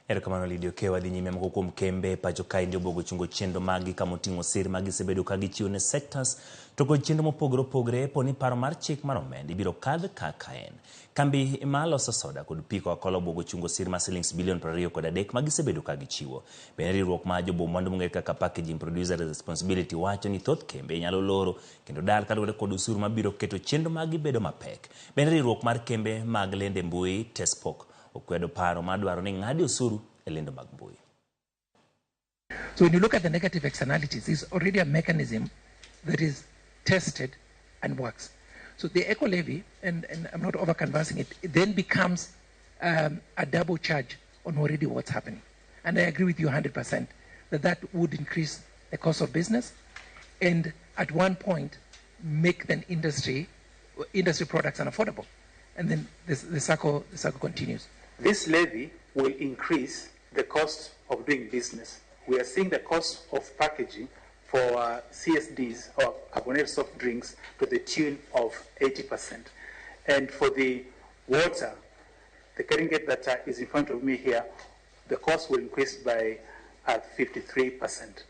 Erokamano Lidio Kewa dhi nyime moko kuom kembe pachoka ndio obuogo chungo chenro magi kamoting'o sir magi sebedo ka gichiwo ne sectors to kod chenro mopogore opogore poni paro mar chik mar omenda ibiro kadh kaka en. Kambi maloso soda kod pi Coca Cola obuogo chungo sir ma shillings bilion 23 magi sebedo ka gichiwo. Bende riwruok ma jobo mwandu mong'ere kaka Packaging Producer Responsibility wacho ni thoth kembe nyalo loro kendo dar kaluwore kod osuru mabiro keto chenro magi bedo mapek. Bende riwruok mar kembe mag lende mbui Tespok okwedo paro madwaro ni ng'adi osuru e lendo mag mbui. So when you look at the negative externalities, there's already a mechanism that is tested and works. So the eco levy, and I'm not over canvassing it, it then becomes a double charge on already what's happening. And I agree with you 100% that that would increase the cost of business and at one point make the industry products unaffordable. And then the circle continues. This levy will increase the cost of doing business. We are seeing the cost of packaging for CSDs or carbonated soft drinks to the tune of 80%. And for the water, the Keringet that is in front of me here, the cost will increase by 53%.